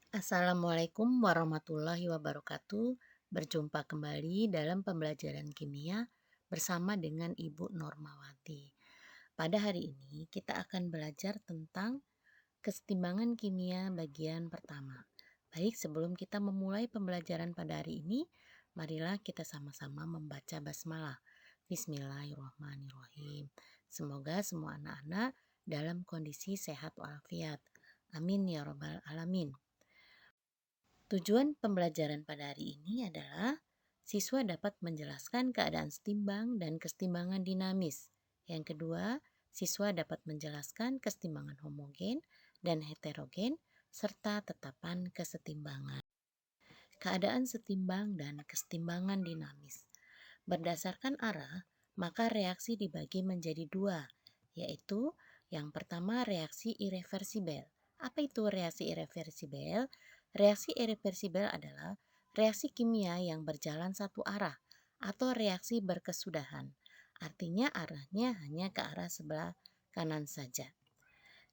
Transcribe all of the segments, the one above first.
Assalamualaikum warahmatullahi wabarakatuh. Berjumpa kembali dalam pembelajaran kimia bersama dengan Ibu Normawati. Pada hari ini kita akan belajar tentang kesetimbangan kimia bagian pertama. Baik, sebelum kita memulai pembelajaran pada hari ini, marilah kita sama-sama membaca basmalah. Bismillahirrahmanirrahim. Semoga semua anak-anak dalam kondisi sehat walafiat. Amin ya robbal alamin. Tujuan pembelajaran pada hari ini adalah siswa dapat menjelaskan keadaan setimbang dan kesetimbangan dinamis. Yang kedua, siswa dapat menjelaskan kesetimbangan homogen dan heterogen serta tetapan kesetimbangan. Keadaan setimbang dan kesetimbangan dinamis. Berdasarkan arah, maka reaksi dibagi menjadi dua, yaitu yang pertama reaksi irreversibel. Apa itu reaksi irreversibel? Reaksi irreversibel adalah reaksi kimia yang berjalan satu arah atau reaksi berkesudahan. Artinya arahnya hanya ke arah sebelah kanan saja.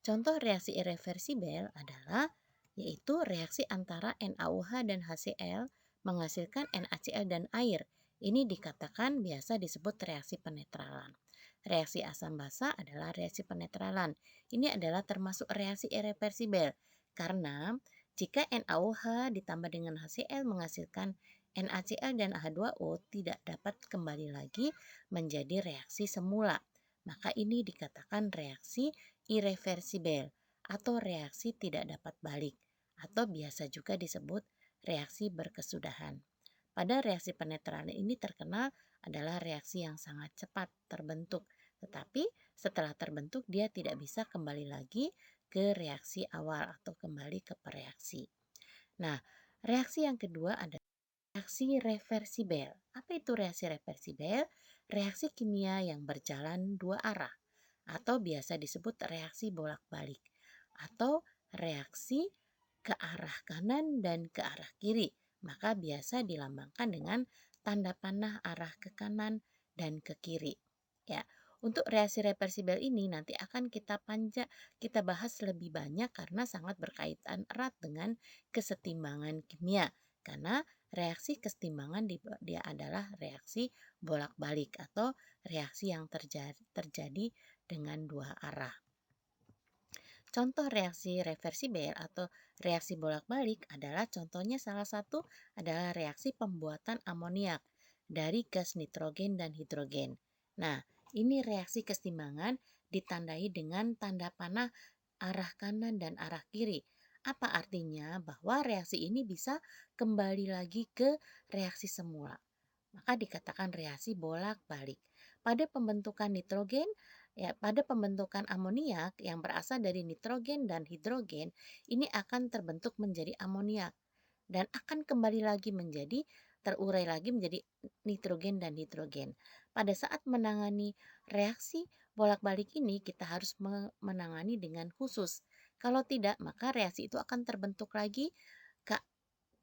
Contoh reaksi irreversibel adalah yaitu reaksi antara NaOH dan HCl menghasilkan NaCl dan air. Ini dikatakan biasa disebut reaksi penetralan. Reaksi asam basa adalah reaksi penetralan. Ini adalah termasuk reaksi irreversibel karena jika NaOH ditambah dengan HCl menghasilkan NaCl dan H2O tidak dapat kembali lagi menjadi reaksi semula. Maka ini dikatakan reaksi irreversibel atau reaksi tidak dapat balik atau biasa juga disebut reaksi berkesudahan. Pada reaksi penetralan ini terkenal adalah reaksi yang sangat cepat terbentuk, tetapi setelah terbentuk dia tidak bisa kembali lagi ke reaksi awal atau kembali ke pereaksi. Nah, reaksi yang kedua adalah reaksi reversibel. Apa itu reaksi reversibel? Reaksi kimia yang berjalan dua arah atau biasa disebut reaksi bolak-balik atau reaksi ke arah kanan dan ke arah kiri. Maka biasa dilambangkan dengan tanda panah arah ke kanan dan ke kiri. Ya, untuk reaksi reversibel ini nanti akan kita bahas lebih banyak karena sangat berkaitan erat dengan kesetimbangan kimia. Karena reaksi kesetimbangan dia adalah reaksi bolak-balik atau reaksi yang terjadi dengan dua arah. Contoh reaksi reversibel atau reaksi bolak-balik adalah contohnya salah satu adalah reaksi pembuatan amoniak dari gas nitrogen dan hidrogen. Nah, ini reaksi kesetimbangan ditandai dengan tanda panah arah kanan dan arah kiri. Apa artinya? Bahwa reaksi ini bisa kembali lagi ke reaksi semula. Maka dikatakan reaksi bolak-balik. Pada pembentukan nitrogen, pada pembentukan amoniak yang berasal dari nitrogen dan hidrogen, ini akan terbentuk menjadi amoniak dan akan kembali lagi menjadi terurai lagi menjadi nitrogen dan hidrogen. Pada saat menangani reaksi bolak-balik ini kita harus menangani dengan khusus. Kalau tidak, maka reaksi itu akan terbentuk lagi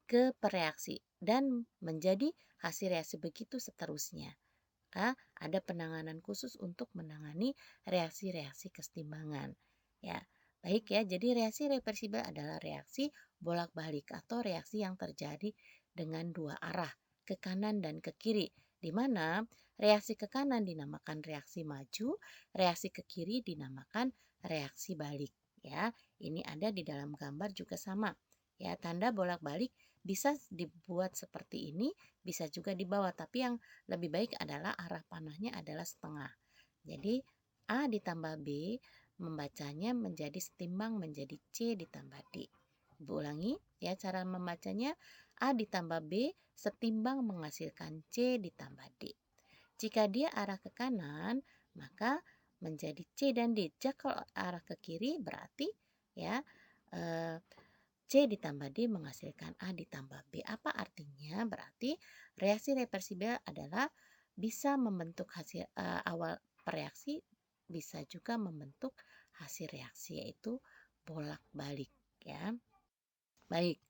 ke pereaksi dan menjadi hasil reaksi begitu seterusnya. Ada penanganan khusus untuk menangani reaksi-reaksi kesetimbangan. Ya, baik ya. Jadi reaksi reversibel adalah reaksi bolak-balik atau reaksi yang terjadi dengan dua arah, ke kanan dan ke kiri, di mana reaksi ke kanan dinamakan reaksi maju, reaksi ke kiri dinamakan reaksi balik. Ya, ini ada di dalam gambar juga sama. Ya, tanda bolak-balik bisa dibuat seperti ini, bisa juga di bawah, tapi yang lebih baik adalah arah panahnya adalah setengah. Jadi A ditambah B membacanya menjadi setimbang menjadi C ditambah D. Ibu ulangi ya cara membacanya. A ditambah B setimbang menghasilkan C ditambah D. Jika dia arah ke kanan, maka menjadi C dan D. Jika kalau arah ke kiri berarti ya C ditambah D menghasilkan A ditambah B. Apa artinya? Berarti reaksi reversibel adalah bisa membentuk hasil awal reaksi, bisa juga membentuk hasil reaksi yaitu bolak-balik ya. Baik.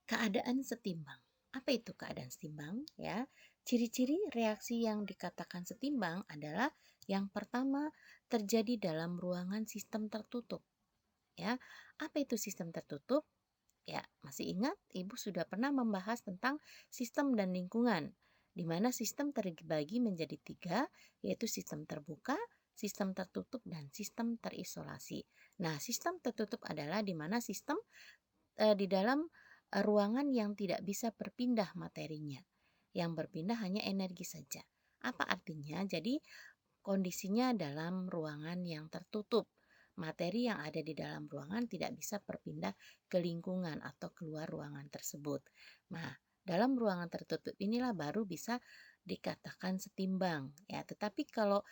Keadaan setimbang. Apa itu keadaan setimbang ya? Ciri-ciri reaksi yang dikatakan setimbang adalah yang pertama terjadi dalam ruangan sistem tertutup. Ya. Apa itu sistem tertutup? Ya, masih ingat Ibu sudah pernah membahas tentang sistem dan lingkungan, di mana sistem terbagi menjadi tiga, yaitu sistem terbuka, sistem tertutup, dan sistem terisolasi. Nah, sistem tertutup adalah di mana sistem di dalam ruangan yang tidak bisa berpindah materinya. Yang berpindah hanya energi saja. Apa artinya? Jadi kondisinya dalam ruangan yang tertutup. Materi yang ada di dalam ruangan tidak bisa berpindah ke lingkungan atau keluar ruangan tersebut. Nah, dalam ruangan tertutup inilah baru bisa dikatakan setimbang ya. Tetapi kalau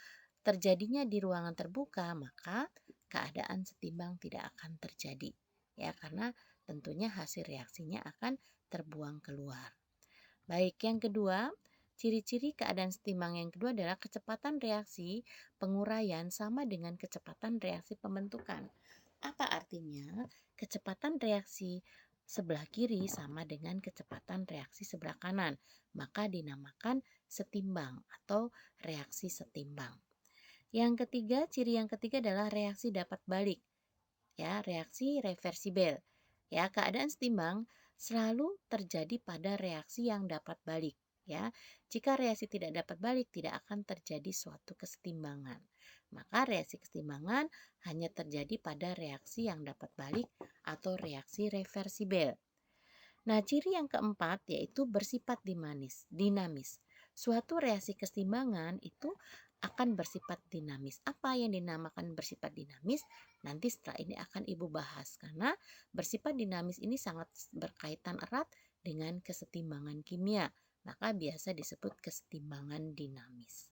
terjadinya di ruangan terbuka, maka keadaan setimbang tidak akan terjadi. Ya, karena tentunya hasil reaksinya akan terbuang keluar. Baik, yang kedua, ciri-ciri keadaan setimbang yang kedua adalah kecepatan reaksi penguraian sama dengan kecepatan reaksi pembentukan. Apa artinya? Kecepatan reaksi sebelah kiri sama dengan kecepatan reaksi sebelah kanan, maka dinamakan setimbang atau reaksi setimbang. Yang ketiga, ciri yang ketiga adalah reaksi dapat balik. Ya, reaksi reversibel. Ya, keadaan setimbang selalu terjadi pada reaksi yang dapat balik. Ya, jika reaksi tidak dapat balik, tidak akan terjadi suatu kesetimbangan. Maka reaksi kesetimbangan hanya terjadi pada reaksi yang dapat balik atau reaksi reversibel. Nah, ciri yang keempat yaitu bersifat dinamis. Suatu reaksi kesetimbangan itu akan bersifat dinamis. Apa yang dinamakan bersifat dinamis? Nanti setelah ini akan Ibu bahas karena bersifat dinamis ini sangat berkaitan erat dengan kesetimbangan kimia. Maka biasa disebut kesetimbangan dinamis.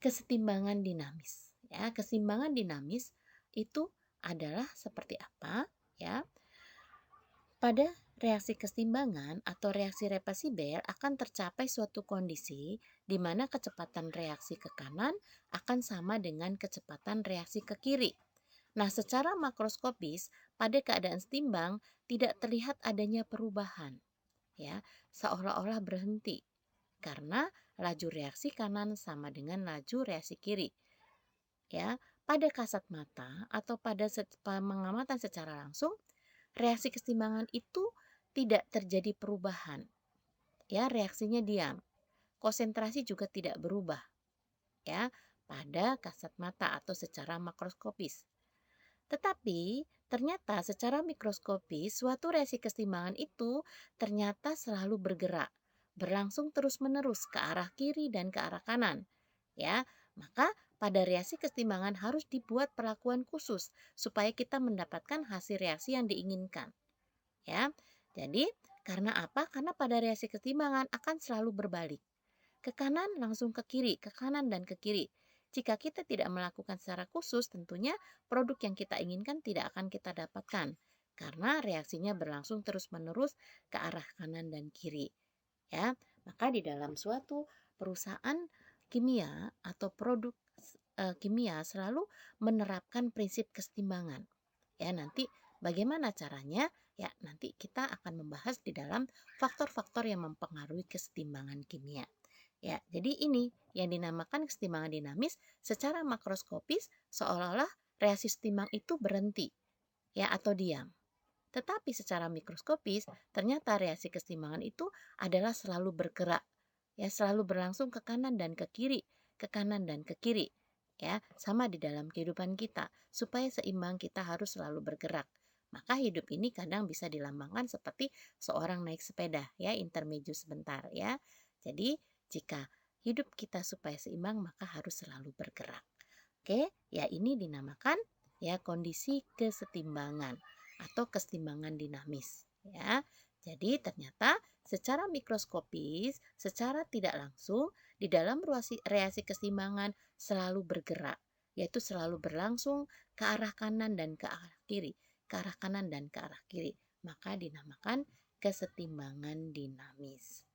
Kesetimbangan dinamis, ya, keseimbangan dinamis itu adalah seperti apa? Ya, pada reaksi keseimbangan atau reaksi reversibel akan tercapai suatu kondisi di mana kecepatan reaksi ke kanan akan sama dengan kecepatan reaksi ke kiri. Nah, secara makroskopis pada keadaan setimbang tidak terlihat adanya perubahan, ya, seolah-olah berhenti karena laju reaksi kanan sama dengan laju reaksi kiri. Ya, pada kasat mata atau pada pengamatan secara langsung reaksi keseimbangan itu tidak terjadi perubahan. Ya, reaksinya diam. Konsentrasi juga tidak berubah ya pada kasat mata atau secara makroskopis. Tetapi ternyata secara mikroskopis suatu reaksi keseimbangan itu ternyata selalu bergerak, berlangsung terus-menerus ke arah kiri dan ke arah kanan. Ya, maka pada reaksi keseimbangan harus dibuat perlakuan khusus supaya kita mendapatkan hasil reaksi yang diinginkan. Ya. Jadi, karena apa? Karena pada reaksi keseimbangan akan selalu berbalik. Ke kanan langsung ke kiri, ke kanan dan ke kiri. Jika kita tidak melakukan secara khusus, tentunya produk yang kita inginkan tidak akan kita dapatkan. Karena reaksinya berlangsung terus-menerus ke arah kanan dan kiri. Ya, maka di dalam suatu perusahaan kimia atau produk kimia selalu menerapkan prinsip keseimbangan. Ya, nanti bagaimana caranya? Ya, nanti kita akan membahas di dalam faktor-faktor yang mempengaruhi kesetimbangan kimia. Ya, jadi ini yang dinamakan kesetimbangan dinamis secara makroskopis seolah-olah reaksi setimbang itu berhenti ya atau diam. Tetapi secara mikroskopis ternyata reaksi kesetimbangan itu adalah selalu bergerak. Ya, selalu berlangsung ke kanan dan ke kiri, ke kanan dan ke kiri. Ya, sama di dalam kehidupan kita. Supaya seimbang kita harus selalu bergerak. Maka hidup ini kadang bisa dilambangkan seperti seorang naik sepeda, ya, intermezzo sebentar, ya. Jadi, jika hidup kita supaya seimbang maka harus selalu bergerak. Oke, ya ini dinamakan ya kondisi kesetimbangan atau kesetimbangan dinamis, ya. Jadi ternyata secara mikroskopis, secara tidak langsung di dalam reaksi keseimbangan selalu bergerak, yaitu selalu berlangsung ke arah kanan dan ke arah kiri, ke arah kanan dan ke arah kiri. Maka dinamakan kesetimbangan dinamis.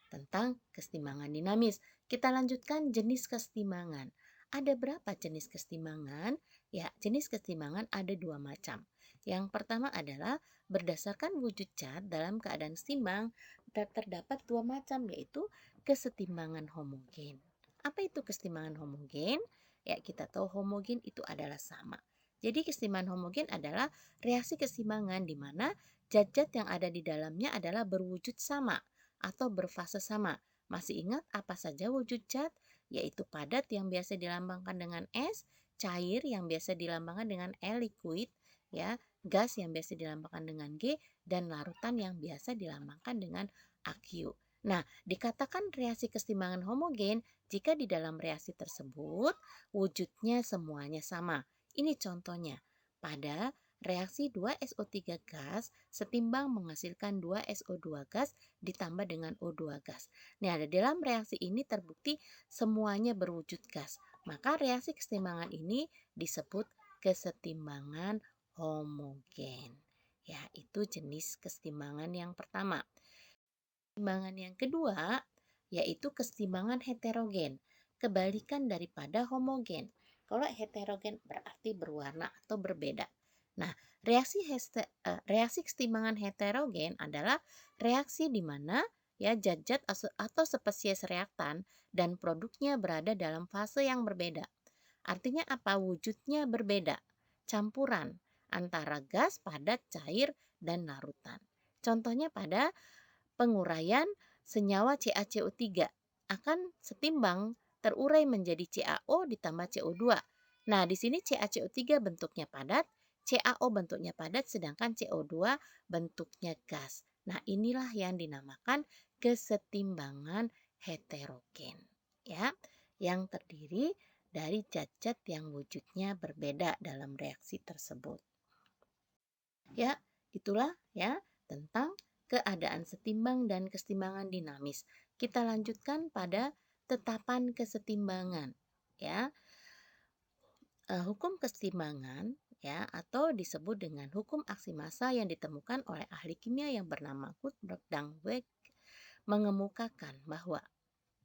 Tentang kesetimbangan dinamis. Kita lanjutkan jenis kesetimbangan. Ada berapa jenis kesetimbangan? Ya, jenis kesetimbangan ada dua macam. Yang pertama adalah berdasarkan wujud cat dalam keadaan setimbang terdapat dua macam yaitu kesetimbangan homogen. Apa itu kesetimbangan homogen? Ya, kita tahu homogen itu adalah sama. Jadi keseimbangan homogen adalah reaksi keseimbangan di mana zat-zat yang ada di dalamnya adalah berwujud sama atau berfase sama. Masih ingat apa saja wujud zat? Yaitu padat yang biasa dilambangkan dengan S, cair yang biasa dilambangkan dengan L liquid, ya, gas yang biasa dilambangkan dengan G, dan larutan yang biasa dilambangkan dengan AQ. Nah, dikatakan reaksi keseimbangan homogen jika di dalam reaksi tersebut wujudnya semuanya sama. Ini contohnya, pada reaksi 2SO3 gas setimbang menghasilkan 2SO2 gas ditambah dengan O2 gas. Nah, dalam reaksi ini terbukti semuanya berwujud gas. Maka reaksi kesetimbangan ini disebut kesetimbangan homogen. Ya, itu jenis kesetimbangan yang pertama. Kesetimbangan yang kedua yaitu kesetimbangan heterogen, kebalikan daripada homogen. Kalau heterogen berarti berwarna atau berbeda. Nah, reaksi kesetimbangan heterogen adalah reaksi di mana ya zat-zat atau spesies reaktan dan produknya berada dalam fase yang berbeda. Artinya apa? Wujudnya berbeda, campuran antara gas, padat, cair, dan larutan. Contohnya pada penguraian senyawa CaCO3 akan setimbang terurai menjadi CaO ditambah CO2. Nah, di sini CaCO3 bentuknya padat, CaO bentuknya padat, sedangkan CO2 bentuknya gas. Nah, inilah yang dinamakan kesetimbangan heterogen, ya, yang terdiri dari zat-zat yang wujudnya berbeda dalam reaksi tersebut. Ya, itulah ya tentang keadaan setimbang dan kesetimbangan dinamis. Kita lanjutkan pada tetapan kesetimbangan, ya. Hukum kesetimbangan ya atau disebut dengan hukum aksi massa yang ditemukan oleh ahli kimia yang bernama Gutenberg dan Weck mengemukakan bahwa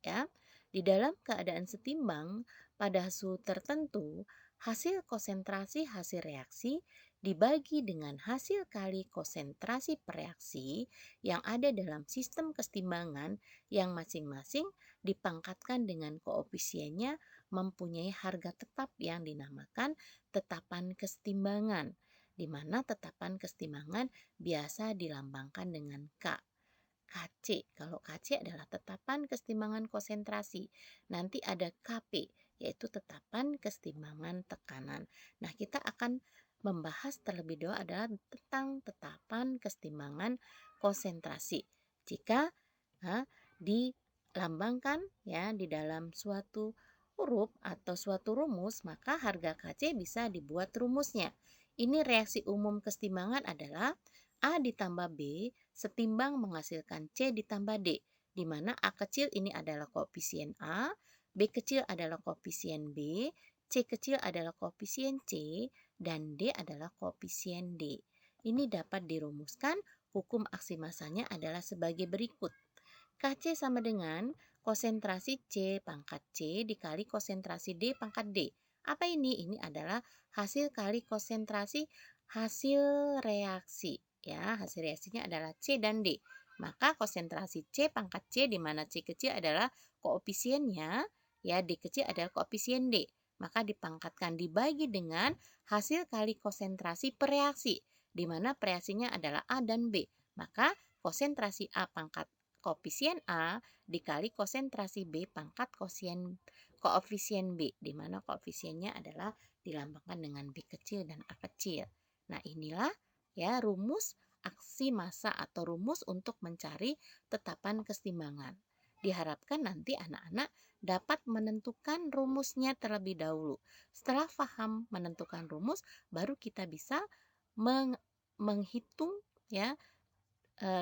ya, di dalam keadaan setimbang pada suhu tertentu, hasil konsentrasi hasil reaksi dibagi dengan hasil kali konsentrasi pereaksi yang ada dalam sistem kesetimbangan yang masing-masing dipangkatkan dengan koefisiennya mempunyai harga tetap yang dinamakan tetapan kesetimbangan, di mana tetapan kesetimbangan biasa dilambangkan dengan K. KC. Kalau KC adalah tetapan kesetimbangan konsentrasi. Nanti ada KP, yaitu tetapan kesetimbangan tekanan. Nah, kita akan membahas terlebih dahulu adalah tentang tetapan kesetimbangan konsentrasi. Jika dilambangkan ya di dalam suatu huruf atau suatu rumus, maka harga KC bisa dibuat rumusnya. Ini reaksi umum kesetimbangan adalah A ditambah B setimbang menghasilkan C ditambah D, di mana A kecil ini adalah koefisien A, B kecil adalah koefisien B, C kecil adalah koefisien C, dan D adalah koefisien D. Ini dapat dirumuskan, hukum aksi massanya adalah sebagai berikut. Kc sama dengan konsentrasi C pangkat C dikali konsentrasi D pangkat D. Apa ini? Ini adalah hasil kali konsentrasi hasil reaksi. Ya, hasil reaksinya adalah C dan D. Maka konsentrasi C pangkat C di mana C kecil adalah koefisiennya, ya D kecil adalah koefisien D. Maka dipangkatkan dibagi dengan hasil kali konsentrasi pereaksi di mana pereaksinya adalah A dan B. Maka konsentrasi A pangkat koefisien A dikali konsentrasi B pangkat koefisien B, di mana koefisiennya adalah dilambangkan dengan B kecil dan A kecil. Nah, inilah ya rumus aksi massa atau rumus untuk mencari tetapan kesetimbangan. Diharapkan nanti anak-anak dapat menentukan rumusnya terlebih dahulu. Setelah paham menentukan rumus, baru kita bisa menghitung ya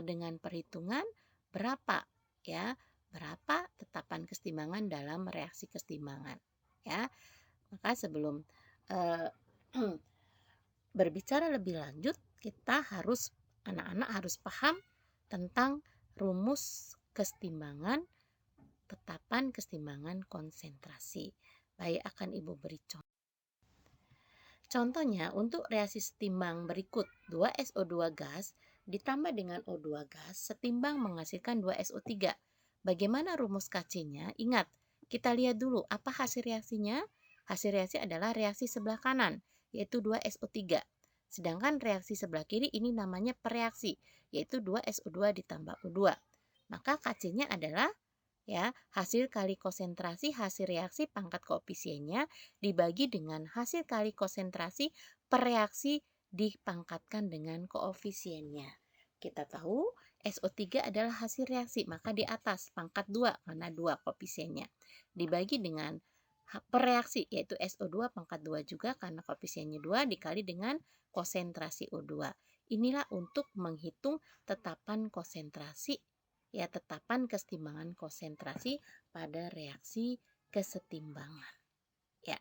dengan perhitungan berapa ya berapa tetapan kesetimbangan dalam reaksi kesetimbangan ya. Maka sebelum berbicara lebih lanjut, kita harus anak-anak harus paham tentang rumus kesetimbangan tetapan kesetimbangan konsentrasi. Baik, akan Ibu beri contoh. Contohnya untuk reaksi setimbang berikut 2SO2 gas ditambah dengan O2 gas setimbang menghasilkan 2SO3. Bagaimana rumus KC-nya? Ingat, kita lihat dulu apa hasil reaksinya. Hasil reaksi adalah reaksi sebelah kanan, yaitu 2SO3. Sedangkan reaksi sebelah kiri ini namanya pereaksi, yaitu 2SO2 ditambah O2. Maka Kc-nya adalah ya, hasil kali konsentrasi hasil reaksi pangkat koefisiennya dibagi dengan hasil kali konsentrasi per reaksi dipangkatkan dengan koefisiennya. Kita tahu SO3 adalah hasil reaksi, maka di atas pangkat 2 karena 2 koefisiennya. Dibagi dengan per reaksi yaitu SO2 pangkat 2 juga karena koefisiennya 2 dikali dengan konsentrasi O2. Inilah untuk menghitung tetapan konsentrasi ya tetapan kesetimbangan konsentrasi pada reaksi kesetimbangan. Ya,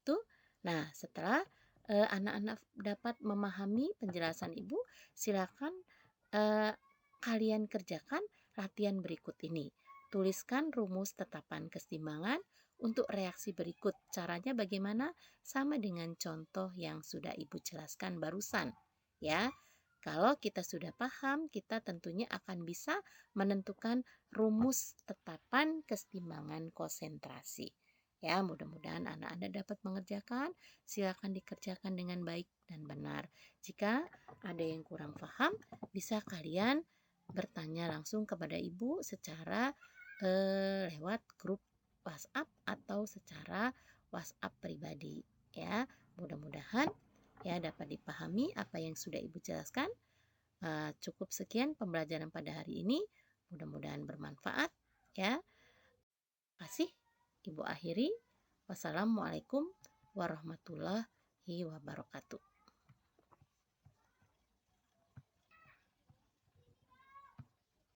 tuh. Nah, setelah anak-anak dapat memahami penjelasan Ibu, silakan kalian kerjakan latihan berikut ini. Tuliskan rumus tetapan kesetimbangan untuk reaksi berikut. Caranya bagaimana? Sama dengan contoh yang sudah Ibu jelaskan barusan. Ya, kalau kita sudah paham, kita tentunya akan bisa menentukan rumus tetapan kesetimbangan konsentrasi. Ya, mudah-mudahan anak-anak dapat mengerjakan. Silakan dikerjakan dengan baik dan benar. Jika ada yang kurang paham, bisa kalian bertanya langsung kepada Ibu secara lewat grup WhatsApp atau secara WhatsApp pribadi. Ya, mudah-mudahan ya dapat dipahami apa yang sudah Ibu jelaskan. Cukup sekian pembelajaran pada hari ini. Mudah-mudahan bermanfaat ya. Terima kasih. Ibu akhiri. Wassalamualaikum warahmatullahi wabarakatuh.